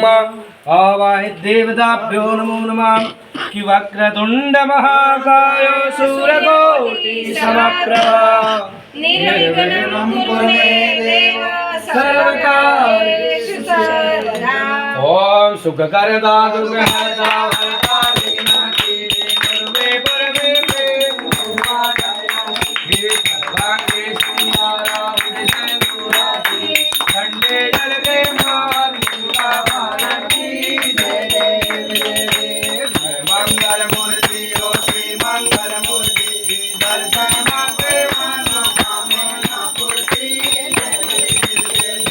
आवाहि देवताभ्यो नमो नमः कि वक्रतुंड महाकाय सूर्यकोटि समप्रभा निर्विघ्नं कुरु मे देव सर्वकार्येषु सर्वदा। ओम सुखकरदा दुर्गहरदा वरदा विघ्नाति सर्वे परमे सर्वांगे सिंगारा उदिशंकुराति ठंडे जल के मान भारती जय देव मंगल मूर्ति ओ श्री मंगल मूर्ति दर्शन मात्रे मनोकामना पूर्ति जय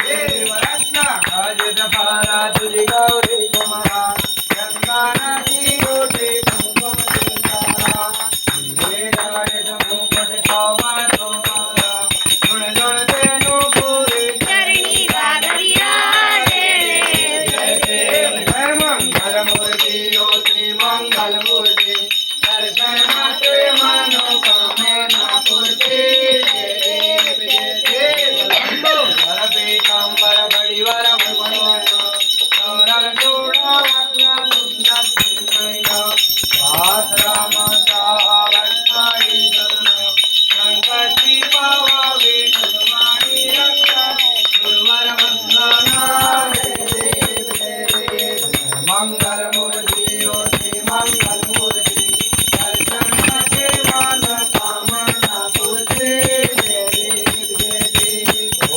देव रत्ना आज दफारा तुझी गौरी कुमारा गंगा नदी उठे कुंकुम सिंगारा ये जाने तुम पट पावा तुम्हारा गुण गुण तेनु पूरे चरणी गागरिया जय देव जय मंगल मूर्ति ओ श्री मंगल मूर्ति दर्शन मात्रे मनोकामना पूर्ति जय देव लंबो वर पीतांबर बड़ी वर मनोहर सौरभ जोड़ा वक्र सुंदर सिंहया दास राम सावरताई दरना संकटी पावा विष्णुवाणी रक्षा गुरुवर वंदना मंगल मूर्ति ओ श्री मंगल मूर्ति दर्शन के मान कामना पूर्ति जय देव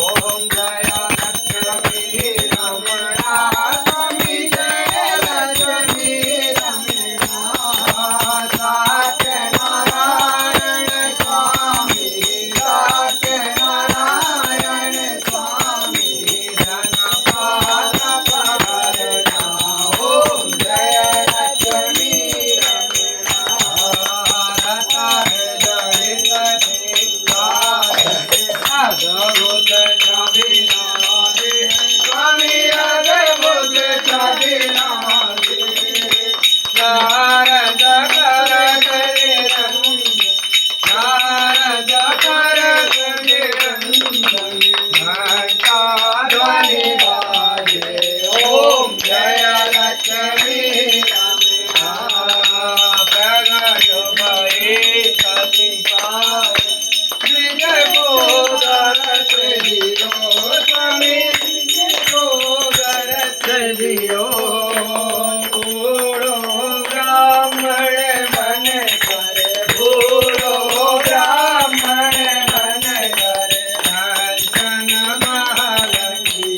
ओम जय लक्ष्मी रमणा स्वामी जय लक्ष्मी रमणा सत्यनारायण स्वामी सत्यनारायण स्वामी धनपाल करना ओम जय लक्ष्मी रमणा रतार जड़ित सिंगार अद्भुत छबिना दे स्वामी अद्भुत छबिना दे नारद कर करे रंग नारद कर करे रंग घंटा ध्वनि बाजे ओम जय लक्ष्मी रमणा प्रगट भये कलिकाल विजय को दरस दियो स्वामी विजय को दरस दियो बूढ़ो ब्राह्मण मन कर बूढ़ो ब्राह्मण मन कर दर्शन महालक्ष्मी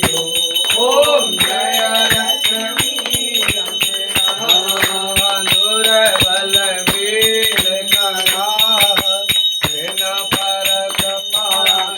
ओम जय लक्ष्मी रमणा दुर्बल वीर करा पर कपाल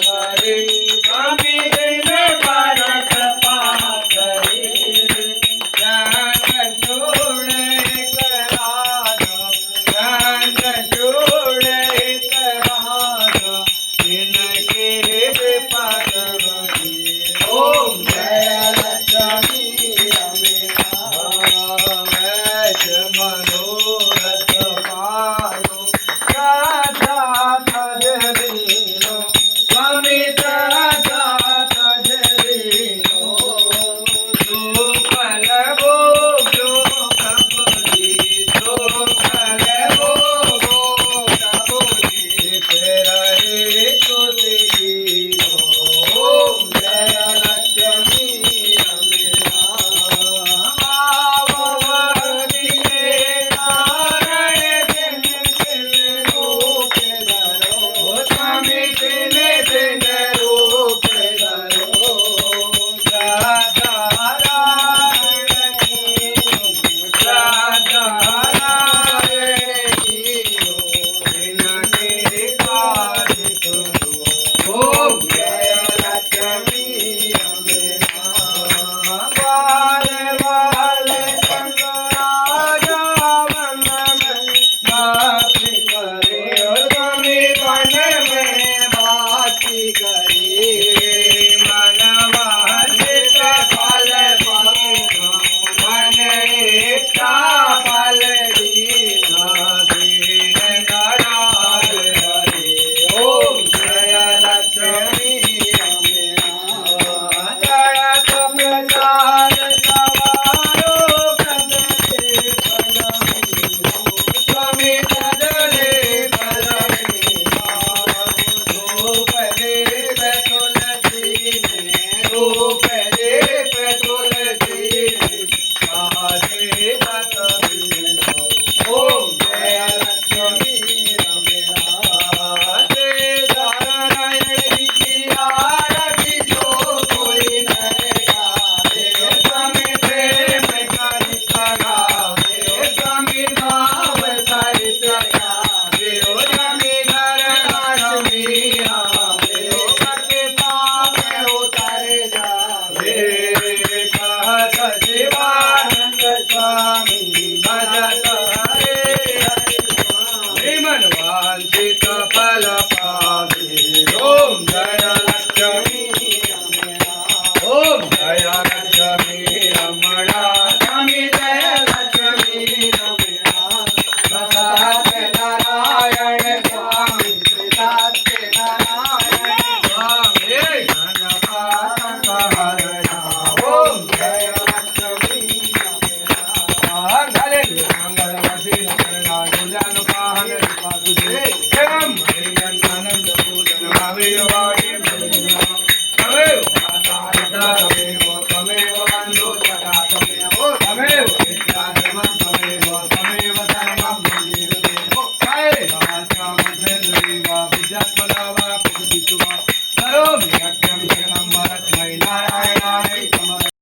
લક્ષ્મી આવે ભક્તિ પામે ઉતારે જાવે કહત શિવાનંદ સ્વામી ભજત હરે વિમન વાંછિત ફલ પાવે ઓમ જય લક્ષ્મી ઓમ જય લક્ષ્મી રમણા સ્વામી જય લક્ષ્મી રમણા સત્ય નારાયણ સ્વામી સત્ય નારાયણ સ્વામી ઘનપાસંગહરણા ઓમ જય લક્ષ્મી રમણા ગાલે મંગળવતી નરણા ગુજાન પાહન પાતુજે એવમ હરિયન આનંદ પૂજન ભાવે વાડી તમે તમે બંધુ સદા તમે